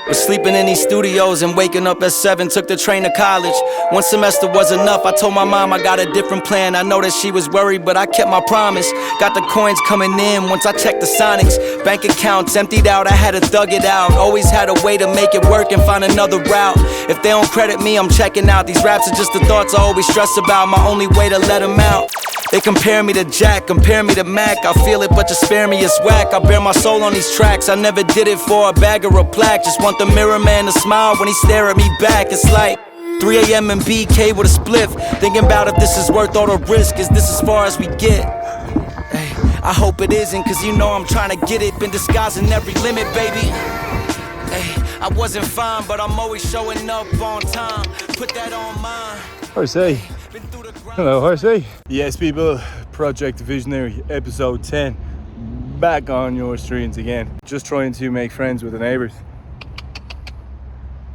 Was sleeping in these studios and waking up at 7, took the train to college. One semester was enough, I told my mom I got a different plan. I know that she was worried, but I kept my promise. Got the coins coming in once I checked the Sonics. Bank accounts emptied out, I had to thug it out. Always had a way to make it work and find another route. If they don't credit me, I'm checking out. These raps are just the thoughts I always stress about. My only way to let them out. They compare me to Jack, compare me to Mac. I feel it, but just spare me, it's whack. I bear my soul on these tracks. I never did it for a bag or a plaque. Just want the mirror man to smile when he stare at me back. It's like 3 a.m. and BK with a spliff. Thinking about if this is worth all the risk. Is this as far as we get? Hey, I hope it isn't, cause you know I'm trying to get it. Been disguising every limit, baby. Hey, I wasn't fine, but I'm always showing up on time. Put that on mine. Horsey. Hello, Horsey. Yes, people, Project Visionary, episode 10. Back on your streams again. Just trying to make friends with the neighbours.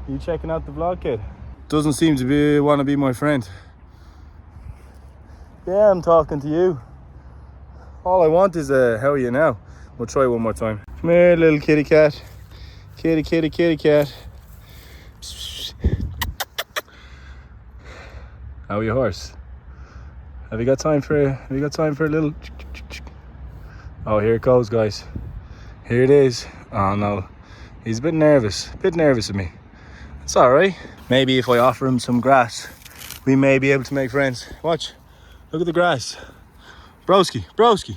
You checking out the vlog, kid? Doesn't seem to want to be my friend. Yeah, I'm talking to you. All I want is a how are you now? We'll try one more time. Come here, little kitty cat. Kitty, kitty, kitty cat. How are you, horse? Have you got time for a little? Oh, here it goes, guys. Here it is. Oh no, he's a bit nervous of me. It's all right. Maybe if I offer him some grass, we may be able to make friends. Watch, look at the grass. Broski, broski,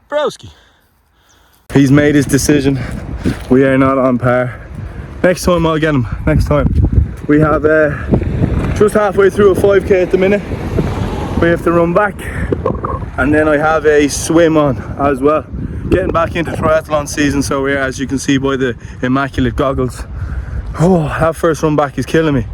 broski. He's made his decision. We are not on par. Next time I'll get him. Next time. We have just halfway through a 5k at the minute. We have to run back, and then I have a swim on as well. Getting back into triathlon season, so we're, as you can see by the immaculate goggles. Oh, that first run back is killing me.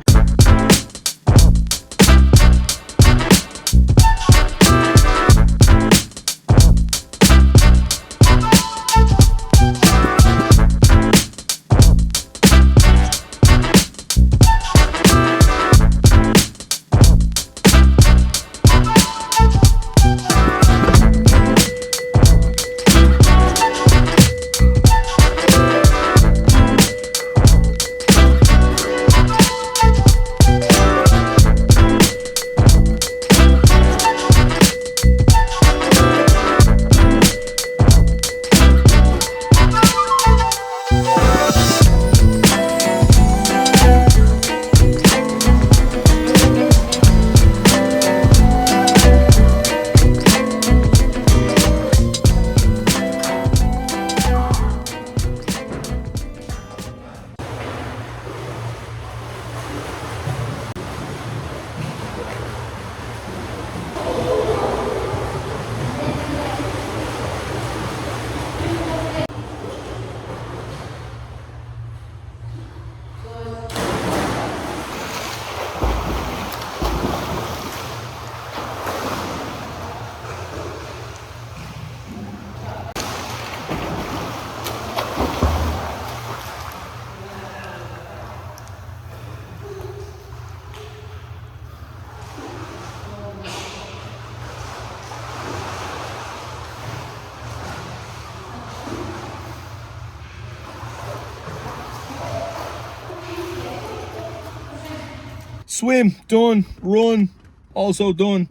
Swim done, run also done.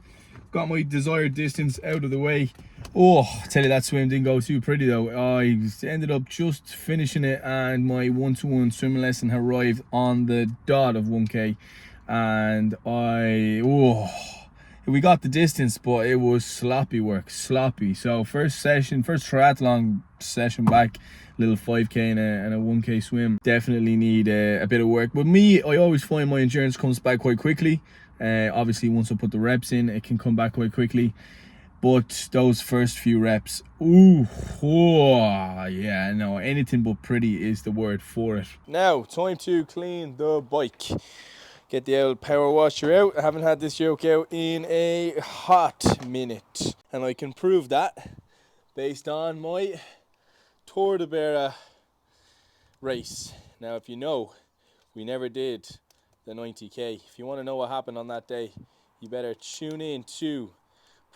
Got my desired distance out of the way. Oh, I tell you, that swim didn't go too pretty though. I ended up just finishing it, and my one-to-one swimming lesson arrived on the dot of 1k, and we got the distance, but it was sloppy work, sloppy. So first triathlon session back, little 5k and a 1k swim. Definitely need a bit of work. But me, I always find my endurance comes back quite quickly. Obviously, once I put the reps in, it can come back quite quickly. But those first few reps, yeah, no, anything but pretty is the word for it. Now, time to clean the bike. Get the old power washer out. I haven't had this yoke out in a hot minute. And I can prove that based on my Tour de Beira race. Now, if you know, we never did the 90k. If you want to know what happened on that day, you better tune in to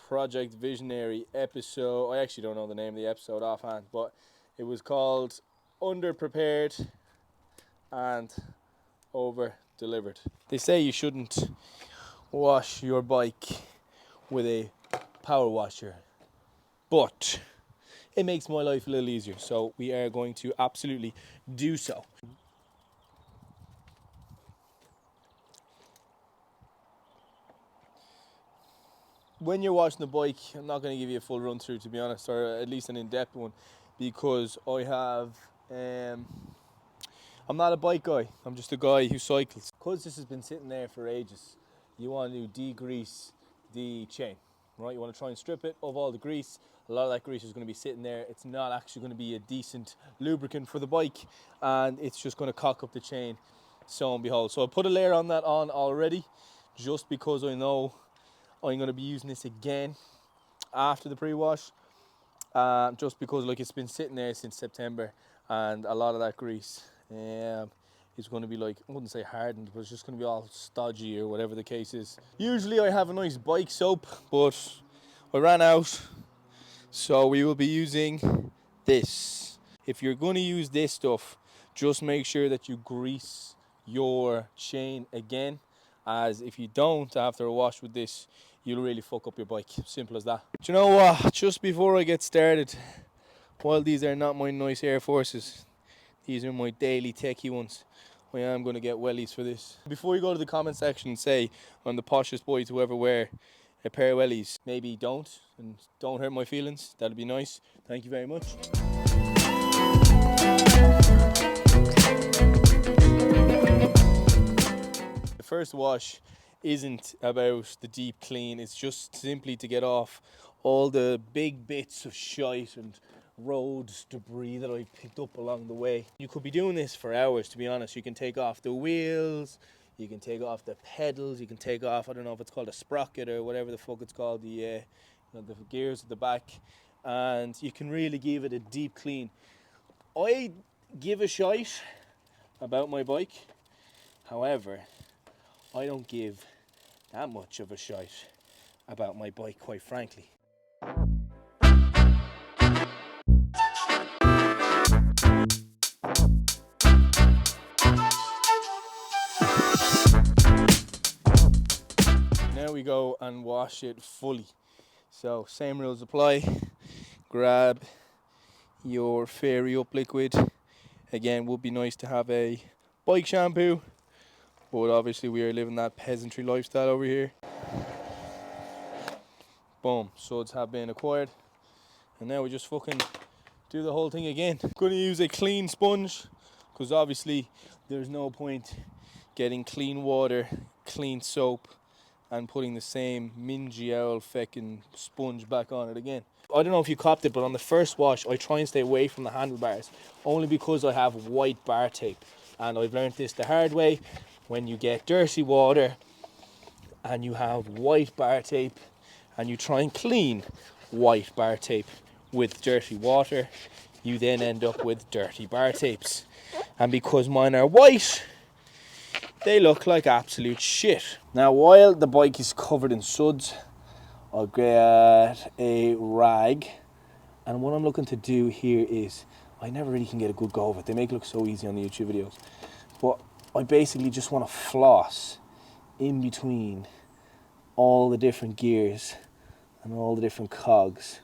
Project Visionary episode. I actually don't know the name of the episode offhand, but it was called Underprepared and over delivered. They say you shouldn't wash your bike with a power washer, but it makes my life a little easier, so we are going to absolutely do so. When you're washing the bike, I'm not going to give you a full run through, to be honest, or at least an in-depth one, because I'm not a bike guy. I'm just a guy who cycles. Because this has been sitting there for ages, you want to degrease the chain, right? You want to try and strip it of all the grease. A lot of that grease is going to be sitting there. It's not actually going to be a decent lubricant for the bike, and it's just going to cock up the chain, so and behold. So I put a layer on that on already, just because I know I'm going to be using this again after the pre-wash, just because like it's been sitting there since September, and a lot of that grease is going to be, like, I wouldn't say hardened, but it's just going to be all stodgy or whatever the case is. Usually I have a nice bike soap, but I ran out, so we will be using this. If you're going to use this stuff, just make sure that you grease your chain again, as if you don't after a wash with this, you'll really fuck up your bike. Simple as that. Do you know what? Just before I get started, while these are not my nice Air Forces, these are my daily techie ones, I am going to get wellies for this. Before you go to the comment section and say I'm the poshest boy to ever wear a pair of wellies, maybe don't, and don't hurt my feelings. That'd be nice. Thank you very much. The first wash isn't about the deep clean, it's just simply to get off all the big bits of shite and road debris that I picked up along the way. You could be doing this for hours, to be honest. You can take off the wheels, you can take off the pedals, you can take off, I don't know if it's called a sprocket or whatever the fuck it's called, the gears at the back, and you can really give it a deep clean. I give a shite about my bike, however, I don't give that much of a shite about my bike, quite frankly. Now we go and wash it fully. So same rules apply. Grab your Fairy Up liquid. Again, would be nice to have a bike shampoo, but obviously we are living that peasantry lifestyle over here. Boom, suds have been acquired, and now we just fucking do the whole thing again. I'm going to use a clean sponge, because obviously there's no point getting clean water, clean soap, and putting the same mingy owl feckin' sponge back on it again. I don't know if you copped it, but on the first wash I try and stay away from the handlebars, only because I have white bar tape, and I've learned this the hard way. When you get dirty water and you have white bar tape and you try and clean white bar tape with dirty water, you then end up with dirty bar tapes, and because mine are white, they look like absolute shit. Now, while the bike is covered in suds, I'll get a rag, and what I'm looking to do here is, I never really can get a good go of it. They make it look so easy on the YouTube videos, but I basically just want to floss in between all the different gears and all the different cogs,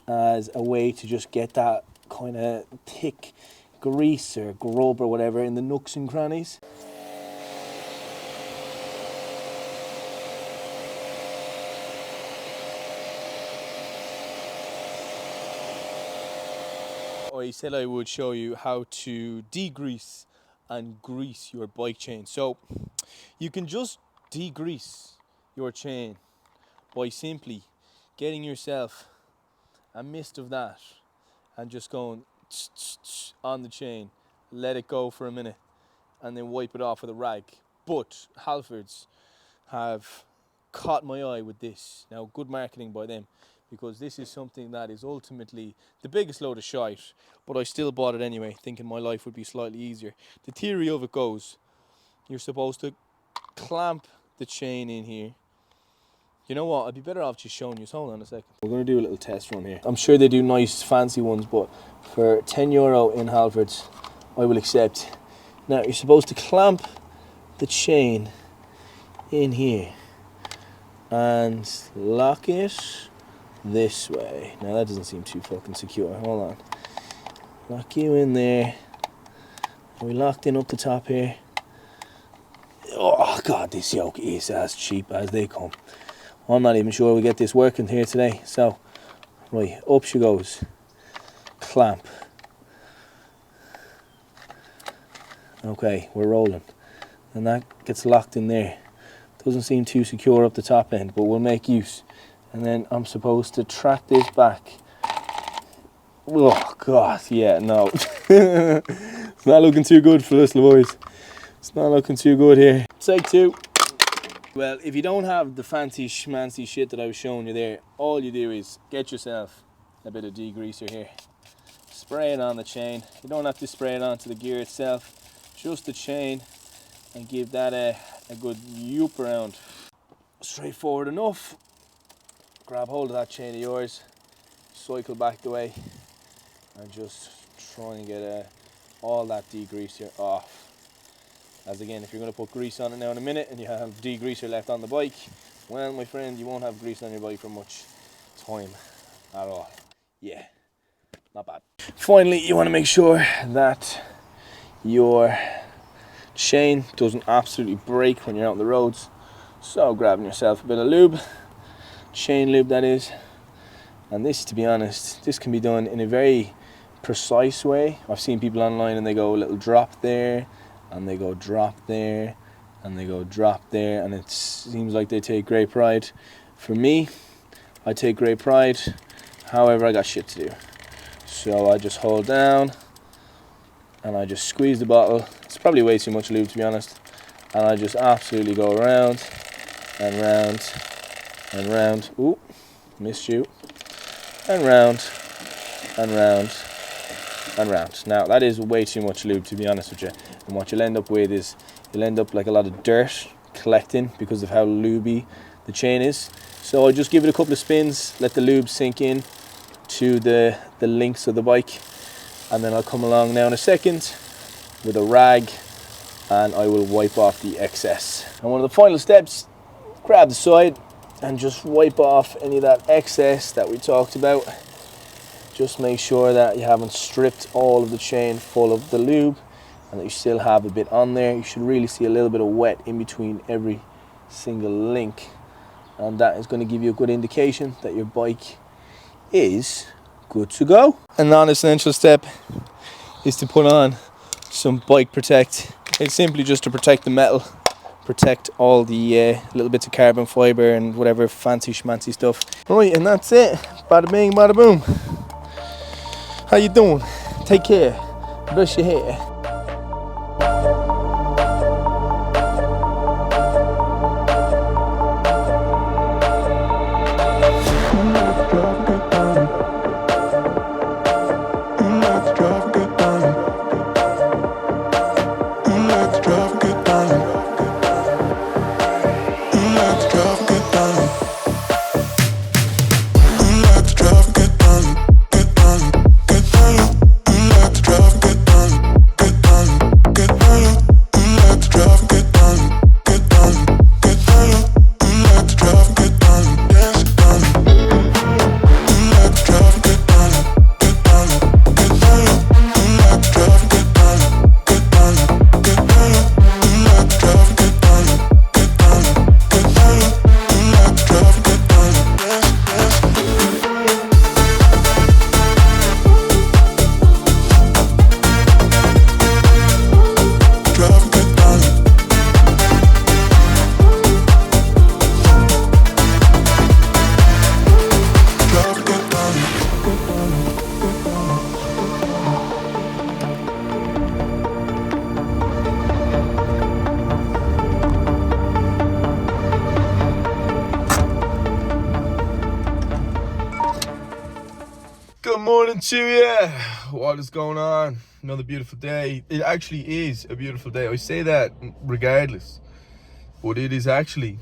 as a way to just get that kind of thick grease or grub or whatever in the nooks and crannies. I said I would show you how to degrease and grease your bike chain. So you can just degrease your chain by simply getting yourself a mist of that and just going on the chain, let it go for a minute, and then wipe it off with a rag. But Halfords have caught my eye with this. Now, good marketing by them, because this is something that is ultimately the biggest load of shite, but I still bought it anyway, thinking my life would be slightly easier. The theory of it goes, you're supposed to clamp the chain in here. You know what, I'd be better off just showing you. Hold on a second. We're going to do a little test run here. I'm sure they do nice fancy ones, but for €10 in Halfords, I will accept Now you're supposed to clamp the chain in here and lock it this way. Now that doesn't seem too fucking secure. Hold on. Lock you in there. Are we locked in up the top here? Oh god, this yoke is as cheap as they come. I'm not even sure we get this working here today. So, right, up she goes. Clamp. Okay, we're rolling. And that gets locked in there. Doesn't seem too secure up the top end, but we'll make use. And then I'm supposed to track this back. Oh god, yeah, no. It's not looking too good for us, boys. It's not looking too good here. Take two. Well, if you don't have the fancy schmancy shit that I was showing you there, all you do is get yourself a bit of degreaser here. Spray it on the chain. You don't have to spray it onto the gear itself, just the chain, and give that a good yoop around. Straightforward enough. Grab hold of that chain of yours, cycle back the way, and just try and get all that degreaser off. As again, if you're going to put grease on it now in a minute and you have degreaser left on the bike, well, my friend, you won't have grease on your bike for much time at all. Yeah, not bad. Finally, you want to make sure that your chain doesn't absolutely break when you're out on the roads. So grabbing yourself a bit of lube, chain lube that is. And this, to be honest, this can be done in a very precise way. I've seen people online and they go a little drop there, and they go drop there, and they go drop there, and it seems like they take great pride. For me, I take great pride, however I got shit to do. So I just hold down and I just squeeze the bottle. It's probably way too much lube, to be honest, and I just absolutely go around and round and round. Ooh, missed you. And round and round and round. Now that is way too much lube, to be honest with you, and what you'll end up with is you'll end up like a lot of dirt collecting because of how lubey the chain is. So I just give it a couple of spins, let the lube sink in to the links of the bike, and then I'll come along now in a second with a rag and I will wipe off the excess. And one of the final steps, grab the side and just wipe off any of that excess that we talked about. Just make sure that you haven't stripped all of the chain full of the lube and that you still have a bit on there. You should really see a little bit of wet in between every single link, and that is going to give you a good indication that your bike is good to go. A non-essential step is to put on some bike protect. It's simply just to protect the metal, protect all the little bits of carbon fiber and whatever fancy schmancy stuff. Right, and that's it. Bada bing, bada boom. How you doing? Take care. Brush your hair. Good morning to you. What is going on? Another beautiful day. It actually is a beautiful day. I say that regardless, but it is actually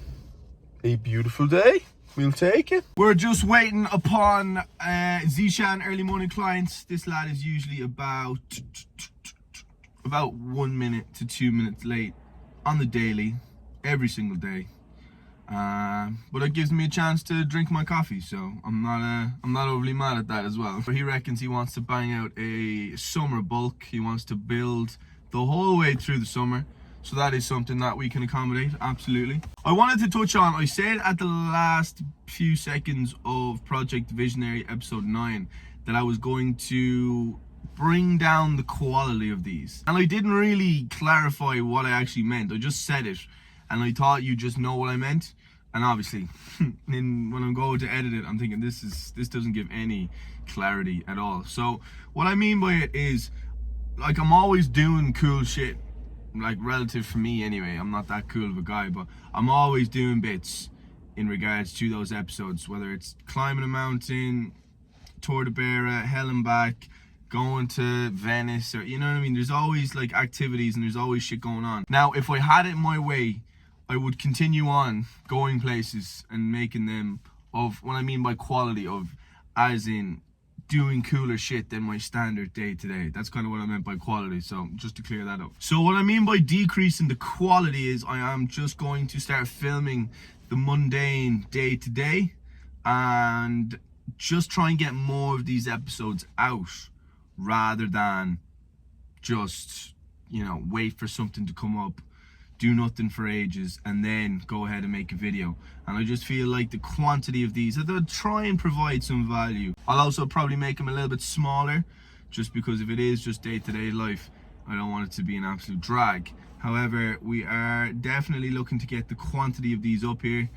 a beautiful day. We'll take it. We're just waiting upon Zishan early morning clients. This lad is usually about about 1 minute to 2 minutes late on the daily, every single day. But it gives me a chance to drink my coffee, so I'm not overly mad at that as well. But he reckons he wants to bang out a summer bulk. He wants to build the whole way through the summer. So that is something that we can accommodate, absolutely. I wanted to touch on, I said at the last few seconds of Project Visionary episode 9 that I was going to bring down the quality of these. And I didn't really clarify what I actually meant. I just said it, and I thought you just know what I meant. And obviously, when I'm going to edit it, I'm thinking this doesn't give any clarity at all. So what I mean by it is, like, I'm always doing cool shit. Like, relative for me anyway, I'm not that cool of a guy, but I'm always doing bits in regards to those episodes, whether it's climbing a mountain, Tour de Beira, hell and back, going to Venice, or you know what I mean. There's always like activities and there's always shit going on. Now, if I had it my way, I would continue on going places and making them of what I mean by quality, of as in doing cooler shit than my standard day to day. That's kind of what I meant by quality, so just to clear that up. So what I mean by decreasing the quality is I am just going to start filming the mundane day to day and just try and get more of these episodes out rather than just, you know, wait for something to come up, do nothing for ages, and then go ahead and make a video. And I just feel like the quantity of these, they'll try and provide some value. I'll also probably make them a little bit smaller, just because if it is just day-to-day life, I don't want it to be an absolute drag. However, we are definitely looking to get the quantity of these up here.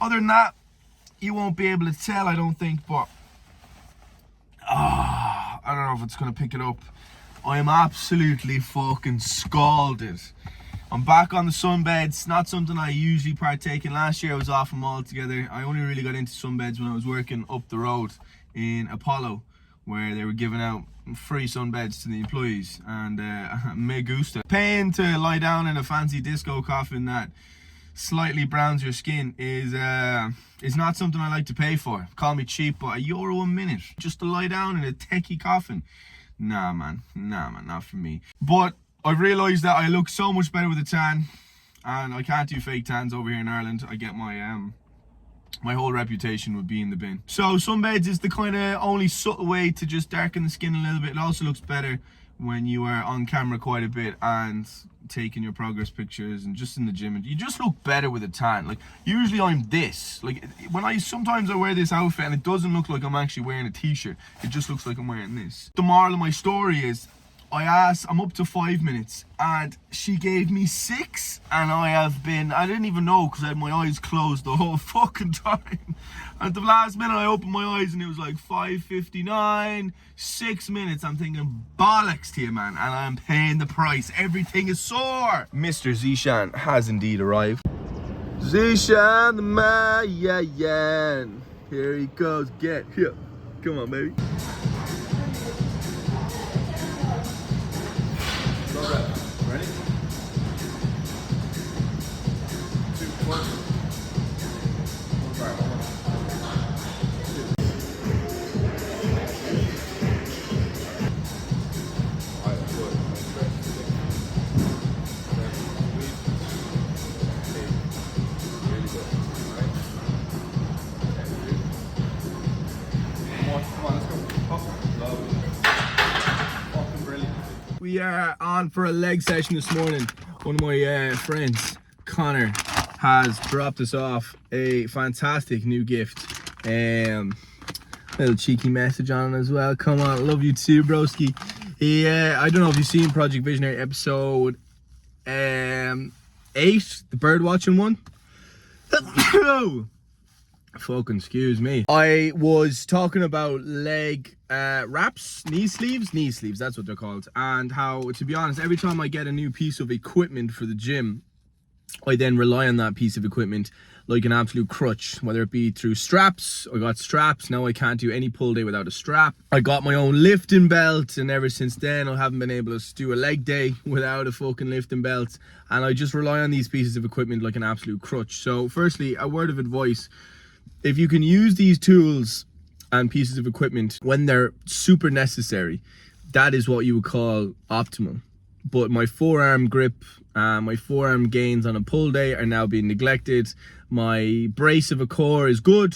Other than that, you won't be able to tell, I don't think, but I don't know if it's gonna pick it up. I am absolutely fucking scalded. I'm back on the sunbeds, not something I usually partake in. Last year I was off them altogether. I only really got into sunbeds when I was working up the road in Apollo, where they were giving out free sunbeds to the employees, and me gusta. Paying to lie down in a fancy disco coffin that slightly browns your skin is not something I like to pay for. Call me cheap, but €1 a minute just to lie down in a techie coffin. Nah man, not for me. But I've realised that I look so much better with a tan, and I can't do fake tans over here in Ireland. I get my whole reputation would be in the bin. So sunbeds is the kind of only subtle way to just darken the skin a little bit. It also looks better when you are on camera quite a bit and taking your progress pictures and just in the gym. You just look better with a tan. Like, usually I'm this. Like, sometimes I wear this outfit and it doesn't look like I'm actually wearing a t-shirt. It just looks like I'm wearing this. The moral of my story is, I'm up to 5 minutes and she gave me 6, and I didn't even know because I had my eyes closed the whole fucking time. At the last minute I opened my eyes and it was like 5:59, 6 minutes. I'm thinking bollocks to you, man, and I'm paying the price. Everything is sore. Mr. Zishan has indeed arrived. Zishan the Mayan. Here he goes. Get here. Come on, baby. Ready? 2, 1. We are on for a leg session this morning. One of my friends, Connor, has dropped us off a fantastic new gift. Little cheeky message on it as well. Come on, love you too, broski. I don't know if you've seen Project Visionary episode 8, the bird watching one. Fucking excuse me. I was talking about leg wraps, knee sleeves, that's what they're called, and how, to be honest, every time I get a new piece of equipment for the gym, I then rely on that piece of equipment like an absolute crutch, whether it be through straps. I got straps, now I can't do any pull day without a strap. I got my own lifting belt, and ever since then I haven't been able to do a leg day without a fucking lifting belt, and I just rely on these pieces of equipment like an absolute crutch. So firstly, a word of advice: if you can use these tools and pieces of equipment when they're super necessary, that is what you would call optimal. but my forearm grip, my forearm gains on a pull day are now being neglected. My brace of a core is good,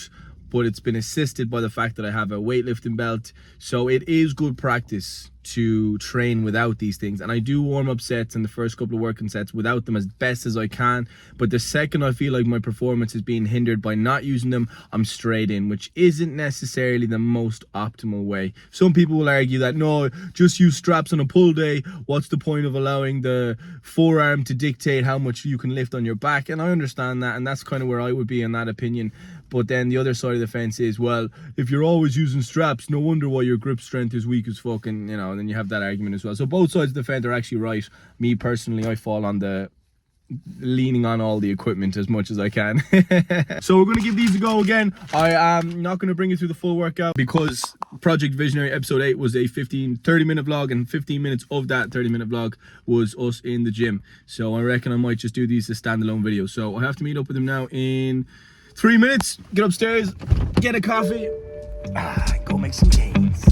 but it's been assisted by the fact that I have a weightlifting belt. So it is good practice to train without these things. And I do warm up sets in the first couple of working sets without them as best as I can. But the second I feel like my performance is being hindered by not using them, I'm straight in, which isn't necessarily the most optimal way. Some people will argue that, no, just use straps on a pull day. What's the point of allowing the forearm to dictate how much you can lift on your back? And I understand that, and that's kind of where I would be in that opinion. But then the other side of the fence is, well, if you're always using straps, no wonder why your grip strength is weak as fuck, and you know, then you have that argument as well. So both sides of the fence are actually right. Me personally, I fall on the leaning on all the equipment as much as I can. So we're going to give these a go again. I am not going to bring you through the full workout because Project Visionary episode 8 was a 30 minute vlog, and 15 minutes of that 30-minute vlog was us in the gym. So I reckon I might just do these as standalone videos. So I have to meet up with him now in 3 minutes. Get upstairs, get a coffee, go make some gains.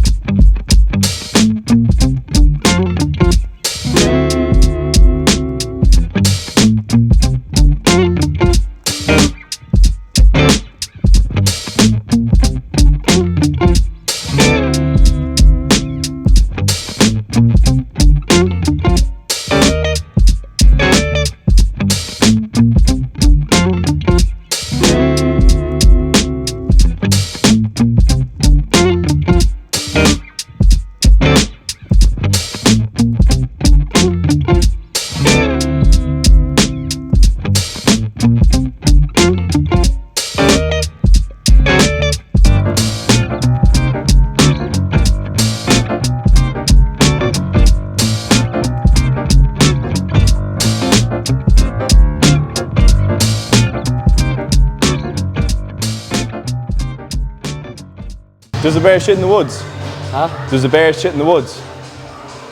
Does a bear shit in the woods? Huh? Does a bear shit in the woods?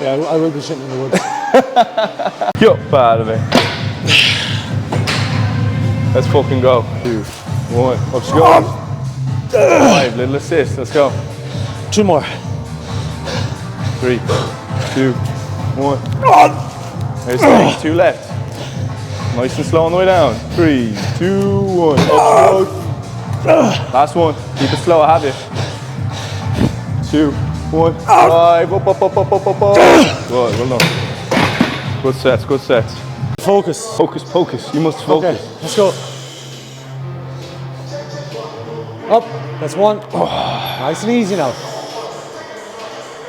Yeah, I will be shitting in the woods. Yo, bad of it. Let's fucking go. 2, 1, let's go. 5, little assist, let's go. 2 more. 3, 2, 1. There's 2 left. Nice and slow on the way down. 3, 2, 1. Up, last one. Keep it slow, I have you. 2, 1, 5. Up. Good, well done. Good sets, good sets. Focus. Focus. You must focus. Okay, let's go. Up. That's 1. Nice and easy now.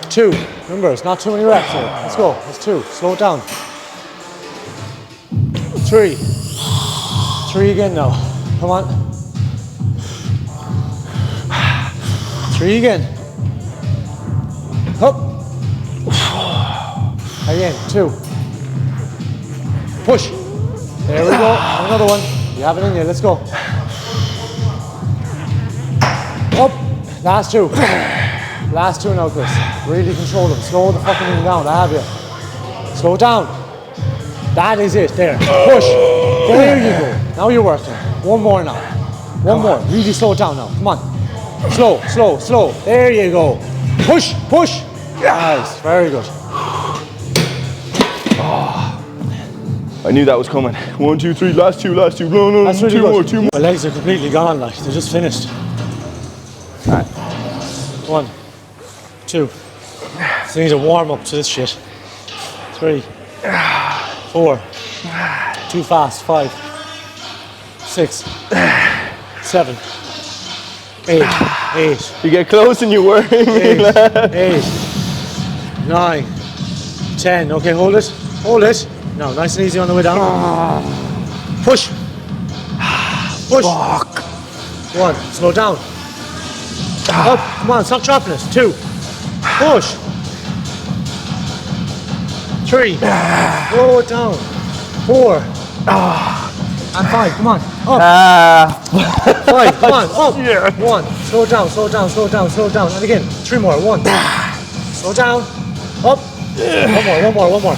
2. Remember, it's not too many reps here. Let's go. That's 2. Slow it down. 3. 3 again now. Come on. 3 again. Up. Again. 2. Push. There we go. Another one. You have it in there. Let's go. Up. Last 2. Last 2 now, Chris. Really control them. Slow the fucking thing down. I have you. Slow it down. That is it. There. Push. There you go. Now you're working. 1 more now. 1 more. Really slow it down now. Come on. Slow. There you go. Push. Nice. Very good. I knew that was coming. 1, 2, 3, last 2. No, That's really 2 good. more, 2 more. My legs are completely gone, like they're just finished. Alright. 1, 2. So I need to warm up to this shit. 3, 4. Too fast. 5, 6, 7, 8. You get close and you're worrying me, lad. 8, 9, 10. Okay, hold it. No, nice and easy on the way down. Push. Fuck. 1, slow down. Up, come on, stop dropping it. 2, push. 3, slow it down. 4, and 5, come on. Up. 5, come on, up. Yeah. 1, slow it down. And again, 3 more. 1, slow down. Up. 1 more.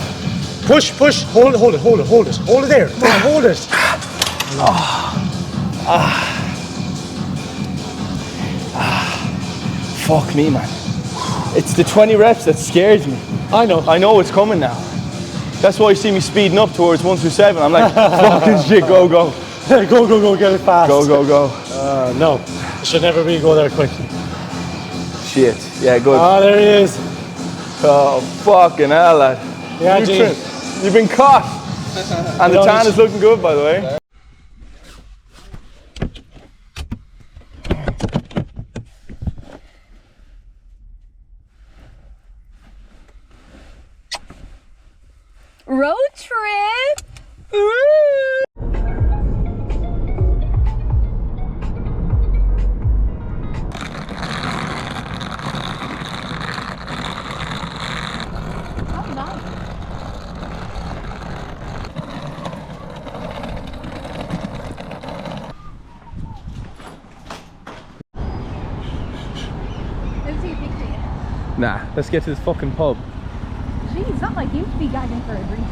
Push. Hold it. Hold it there. Come on, hold it. Fuck me, man. It's the 20 reps that scares me. I know. I know it's coming now. That's why you see me speeding up towards 1 through 7. I'm like, fucking shit, go, go, get it fast. go. No, it should never be go there quick. Shit, yeah, good. Oh, there he is. Oh, fucking hell, lad. Yeah, You've been caught. And the tan is looking good, by the way. Road trip. Nah, let's get to this fucking pub. Jeez, it's not like you to be gagging for a drink.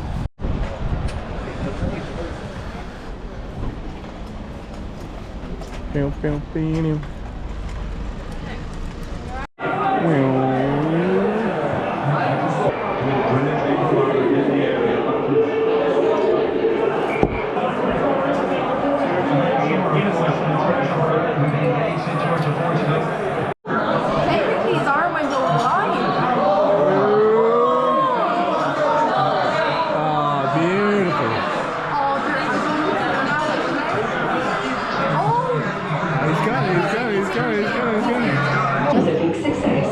Technically, his arm went over the line. Beautiful. Oh, there is He's got it. was a big success.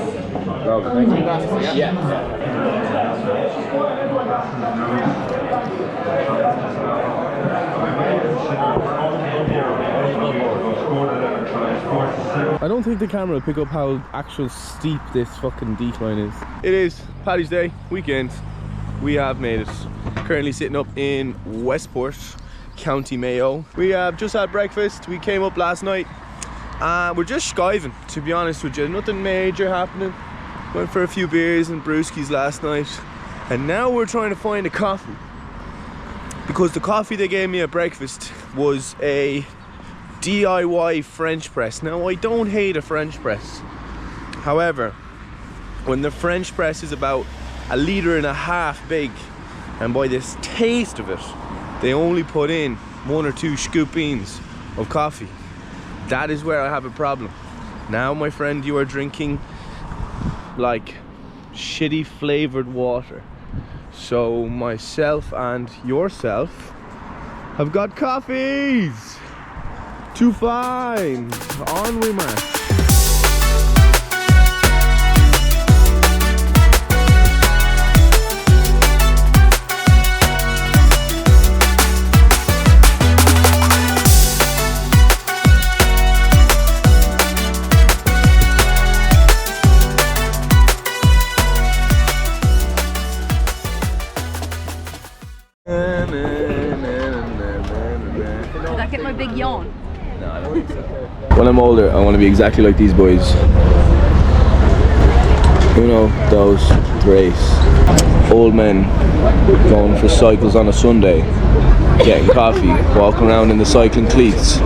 I don't think the camera will pick up how actual steep this fucking decline is. It is Paddy's Day weekend. We have made it. Currently sitting up in Westport, County Mayo. We have just had breakfast. We came up last night. We're just skiving, to be honest with you. Nothing major happening. Went for a few beers and brewskis last night. And now we're trying to find a coffee. Because the coffee they gave me at breakfast was a DIY French press. Now, I don't hate a French press. However, when the French press is about 1.5 liters big, and by this taste of it, they only put in 1 or 2 scoopings of coffee. That is where I have a problem. Now, my friend, you are drinking like shitty flavored water. So myself and yourself have got coffees to find. On we march. Did I get my big yawn? No, I don't think so. When I'm older, I want to be exactly like these boys. You know, those race old men going for cycles on a Sunday, getting coffee, walking around in the cycling cleats,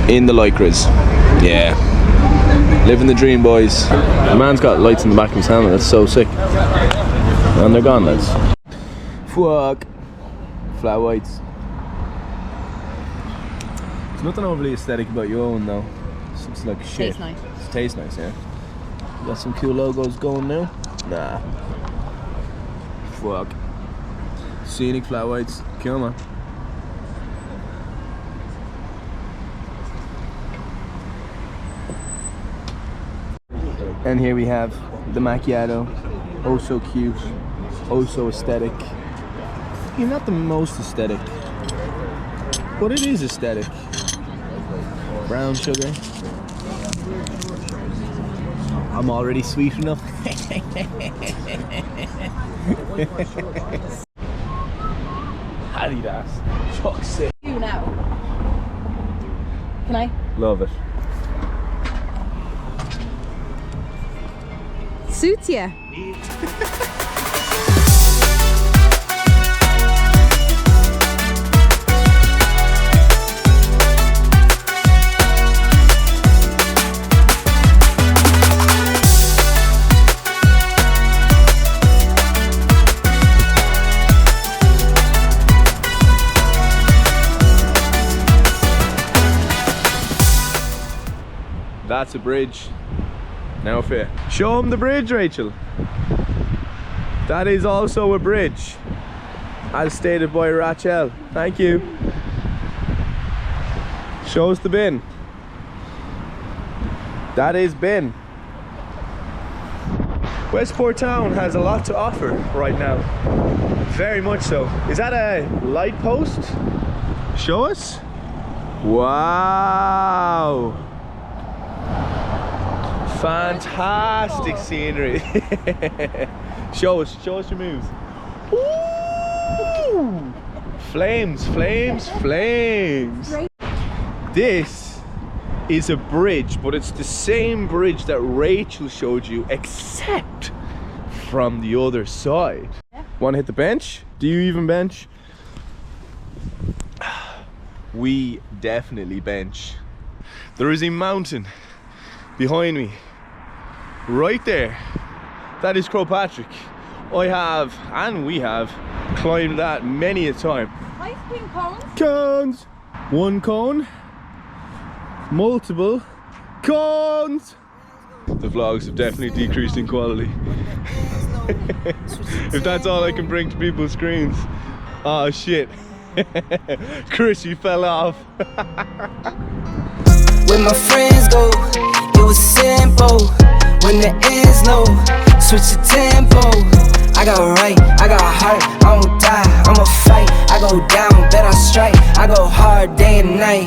in the lycras. Yeah, living the dream, boys. The man's got lights in the back of his helmet. That's so sick. And they're gone, lads. Fuck. Flat whites. There's nothing overly aesthetic about your own though. It's like shit. Tastes nice. It tastes nice, yeah. You got some cool logos going now? Nah. Fuck. Scenic flat whites. Come on. And here we have the macchiato. Oh so cute. Oh so aesthetic. You're not the most aesthetic, but it is aesthetic. Brown sugar. I'm already sweet enough. Adidas. Fuck's sake. You now. Can I? Love it. Suits ya. That's a bridge. Now fair. Show him the bridge, Rachel. That is also a bridge, as stated by Rachel. Thank you. Show us the bin. That is bin. Westport Town has a lot to offer right now. Very much so. Is that a light post? Show us. Wow. Fantastic scenery. Show us your moves. Ooh. Flames, flames, flames. This is a bridge, but it's the same bridge that Rachel showed you, except from the other side. Want to hit the bench? Do you even bench? We definitely bench. There is a mountain behind me, right there. That is Crowpatrick. I have, and we have, climbed that many a time. Ice cream cones. Cones! One cone, multiple cones. The vlogs have definitely decreased in quality. If that's all I can bring to people's screens. Oh shit. Chris, you fell off. Where my friends go, it was simple. When the ends low, switch the tempo. I got right, I got heart, I won't die, I'ma fight. I go down, bet I strike, I go hard day and night.